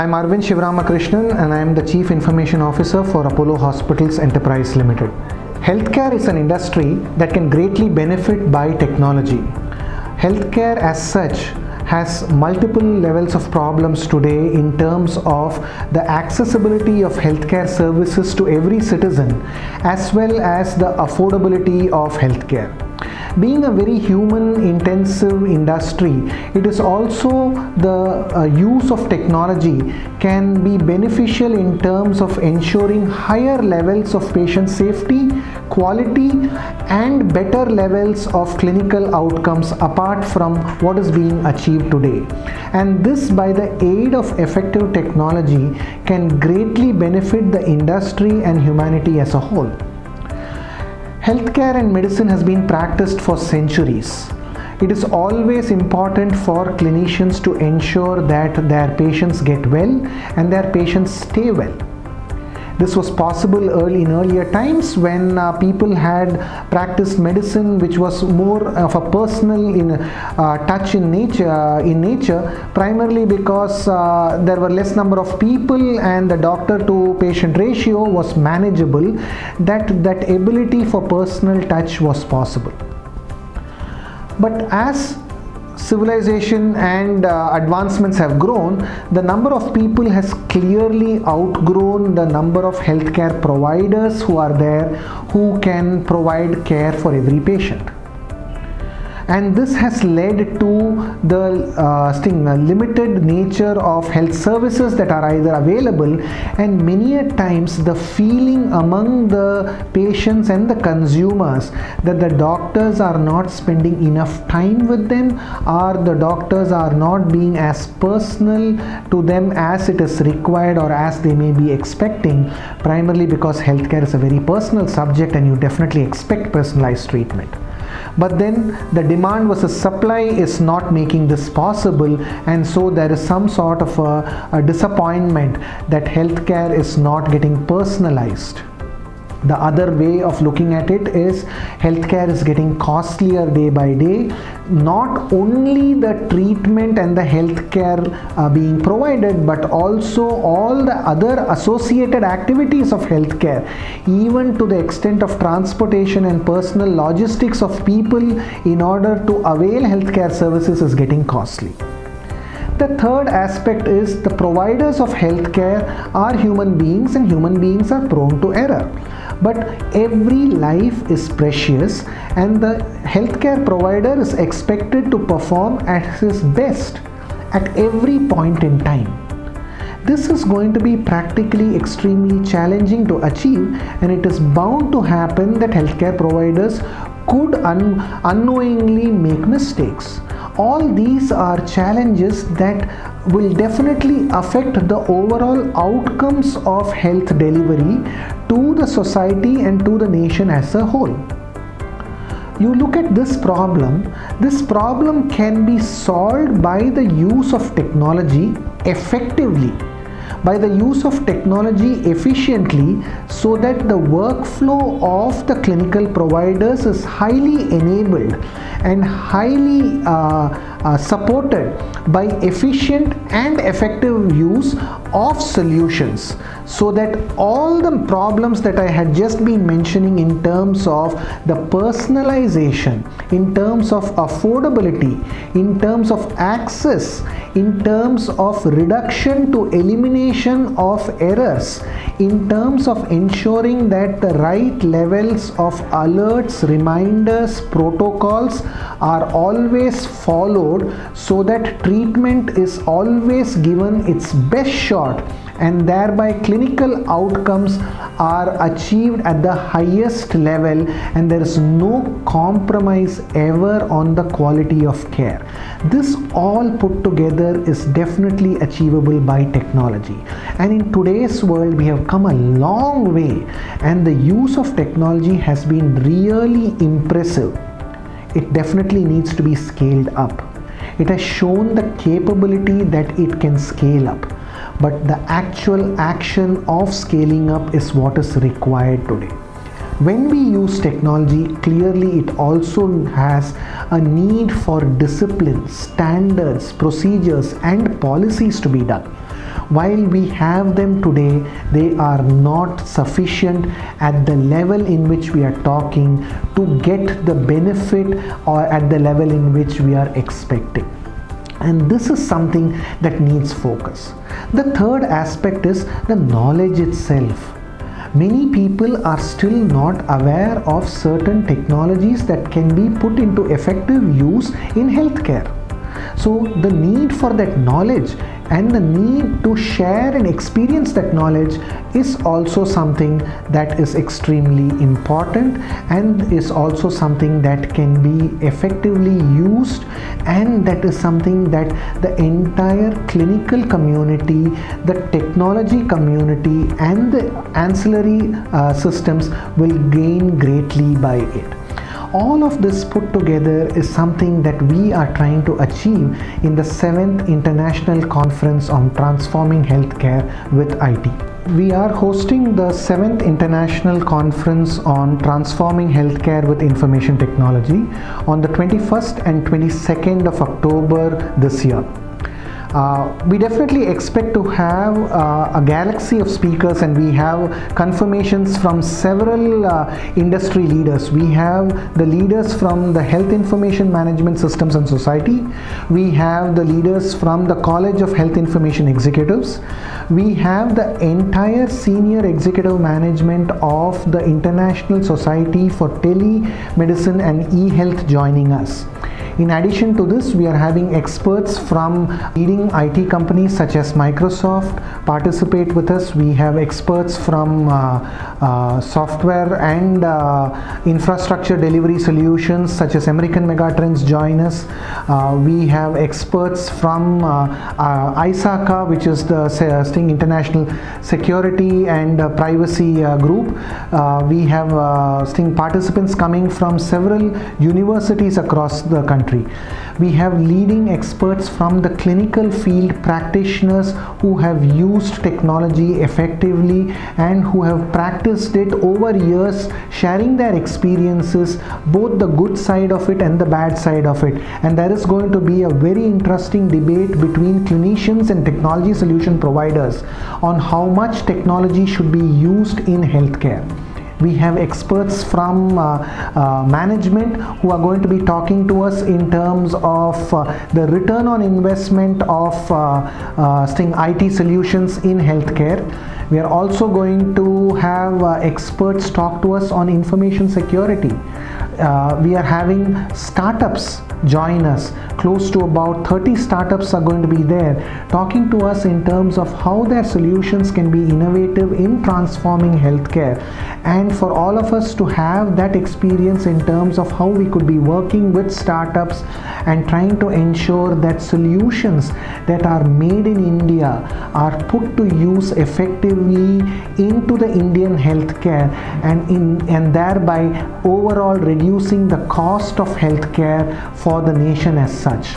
I'm Arvind Sivaramakrishnan and I am the Chief Information Officer for Apollo Hospitals Enterprise Limited. Healthcare is an industry that can greatly benefit by technology. Healthcare as such has multiple levels of problems today in terms of the accessibility of healthcare services to every citizen as well as the affordability of healthcare. Being a very human intensive industry, it is also the use of technology can be beneficial in terms of ensuring higher levels of patient safety, quality and better levels of clinical outcomes apart from what is being achieved today. And this, by the aid of effective technology, can greatly benefit the industry and humanity as a whole. Healthcare and medicine has been practiced for centuries. It is always important for clinicians to ensure that their patients get well and their patients stay well. This was possible in earlier times when people had practiced medicine which was more of a personal touch in nature, primarily because there were less number of people and the doctor to patient ratio was manageable. That ability for personal touch was possible. But as civilization and advancements have grown, the number of people has clearly outgrown the number of healthcare providers who are there who can provide care for every patient. And this has led to the limited nature of health services that are either available, and many a times the feeling among the patients and the consumers that the doctors are not spending enough time with them, or the doctors are not being as personal to them as it is required or as they may be expecting, primarily because healthcare is a very personal subject and you definitely expect personalized treatment. But then the demand versus supply is not making this possible, and so there is some sort of a disappointment that healthcare is not getting personalized. The other way of looking at it is healthcare is getting costlier day by day. Not only the treatment and the healthcare being provided, but also all the other associated activities of healthcare, even to the extent of transportation and personal logistics of people in order to avail healthcare services, is getting costly. The third aspect is the providers of healthcare are human beings, and human beings are prone to error. But every life is precious and the healthcare provider is expected to perform at his best at every point in time. This is going to be practically extremely challenging to achieve, and it is bound to happen that healthcare providers could unknowingly make mistakes. All these are challenges that will definitely affect the overall outcomes of health delivery to the society and to the nation as a whole. You look at this problem can be solved by the use of technology effectively, by the use of technology efficiently, so that the workflow of the clinical providers is highly enabled and highly supported by efficient and effective use of solutions, so that all the problems that I had just been mentioning in terms of the personalization, in terms of affordability, in terms of access, in terms of reduction to elimination of errors, in terms of ensuring that the right levels of alerts, reminders, protocols are always followed, so that treatment is always given its best shot and thereby clinical outcomes are achieved at the highest level, and there is no compromise ever on the quality of care. This all put together is definitely achievable by technology, and in today's world we have come a long way, and the use of technology has been really impressive. It definitely needs to be scaled up. It has shown the capability that it can scale up, but the actual action of scaling up is what is required today. When we use technology, clearly it also has a need for discipline, standards, procedures and policies to be done. while we have them today, they are not sufficient at the level in which we are talking to get the benefit or at the level in which we are expecting. And this is something that needs focus. The third aspect is the knowledge itself. Many people are still not aware of certain technologies that can be put into effective use in healthcare. So the need for that knowledge and the need to share and experience that knowledge is also something that is extremely important and is also something that can be effectively used, and that is something that the entire clinical community, the technology community and the ancillary systems will gain greatly by it. All of this put together is something that we are trying to achieve in the 7th International Conference on Transforming Healthcare with IT. We are hosting the 7th International Conference on Transforming Healthcare with Information Technology on the 21st and 22nd of October this year. We definitely expect to have a galaxy of speakers, and we have confirmations from several industry leaders. We have the leaders from the Health Information Management Systems and Society. We have the leaders from the College of Health Information Executives. We have the entire senior executive management of the International Society for Telemedicine and E-Health joining us. In addition to this, we are having experts from leading IT companies such as Microsoft participate with us. We have experts from software and infrastructure delivery solutions such as American Megatrends join us. We have experts from ISACA, which is the Sting International Security and Privacy Group. We have Sting participants coming from several universities across the country. We have leading experts from the clinical field, practitioners who have used technology effectively and who have practiced it over years, sharing their experiences, both the good side of it and the bad side of it. And there is going to be a very interesting debate between clinicians and technology solution providers on how much technology should be used in healthcare. We have experts from management who are going to be talking to us in terms of the return on investment of Sting IT solutions in healthcare. We are also going to have experts talk to us on information security. We are having startups join us. Close to about 30 startups are going to be there talking to us in terms of how their solutions can be innovative in transforming healthcare, and for all of us to have that experience in terms of how we could be working with startups and trying to ensure that solutions that are made in India are put to use effectively into the Indian healthcare, and thereby overall reducing the cost of healthcare for the nation as such.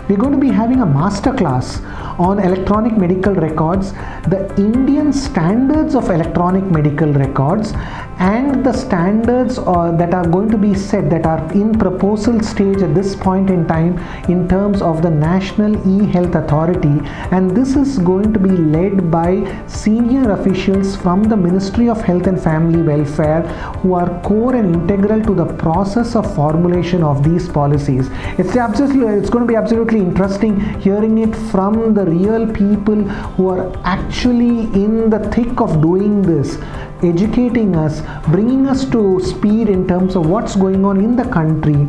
We're going to be having a masterclass on electronic medical records, the Indian standards of electronic medical records, and the standards that are going to be set, that are in proposal stage at this point in time in terms of the National E-Health Authority. And this is going to be led by senior officials from the Ministry of Health and Family Welfare, who are core and integral to the process of formulation of these policies. It's going to be absolutely interesting hearing it from the real people who are actually in the thick of doing this, educating us, bringing us to speed in terms of what's going on in the country.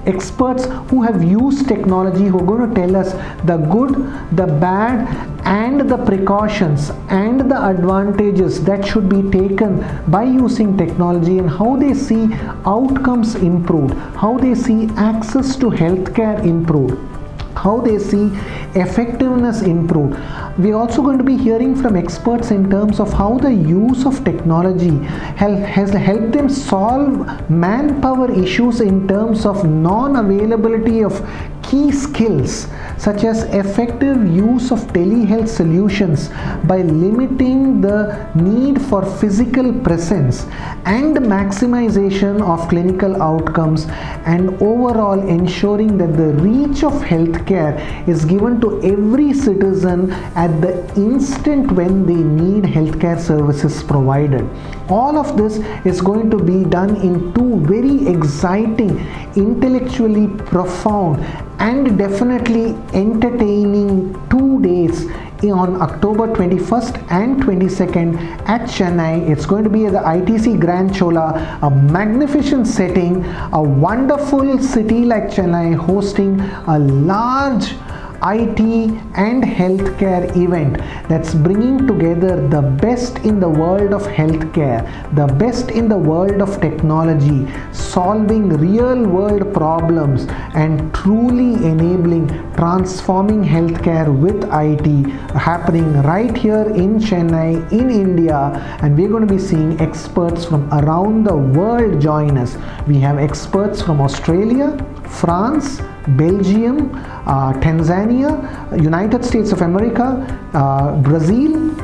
Experts who have used technology, who are going to tell us the good, the bad, and the precautions and the advantages that should be taken by using technology, and how they see outcomes improved, how they see access to healthcare improved, how they see effectiveness improved. We are also going to be hearing from experts in terms of how the use of technology has helped them solve manpower issues in terms of non-availability of key skills such as effective use of telehealth solutions by limiting the need for physical presence and maximization of clinical outcomes, and overall ensuring that the reach of healthcare is given to every citizen at the instant when they need healthcare services provided. All of this is going to be done in two very exciting, intellectually profound and definitely entertaining 2 days on October 21st and 22nd at Chennai. It's going to be at the ITC Grand Chola, a magnificent setting, a wonderful city like Chennai hosting a large IT and healthcare event that's bringing together the best in the world of healthcare, the best in the world of technology, solving real world problems and truly enabling transforming healthcare with IT, happening right here in Chennai in India. And we're going to be seeing experts from around the world join us. We have experts from Australia, France, Belgium, Tanzania, United States of America, Brazil,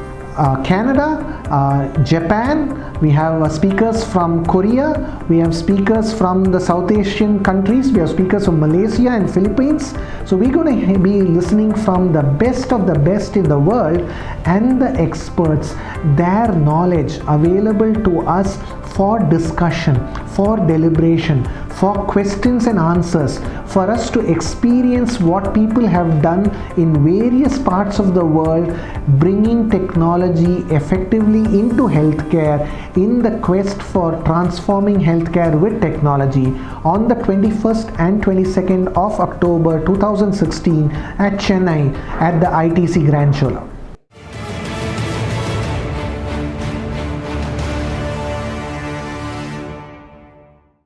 Canada, Japan. We have speakers from Korea. We have speakers from the South Asian countries. We have speakers from Malaysia and Philippines. So we're going to be listening from the best of the best in the world and the experts, their knowledge available to us for discussion, for deliberation, for questions and answers, for us to experience what people have done in various parts of the world, bringing technology effectively into healthcare in the quest for transforming healthcare with technology on the 21st and 22nd of October 2016 at Chennai at the ITC Grand Chola.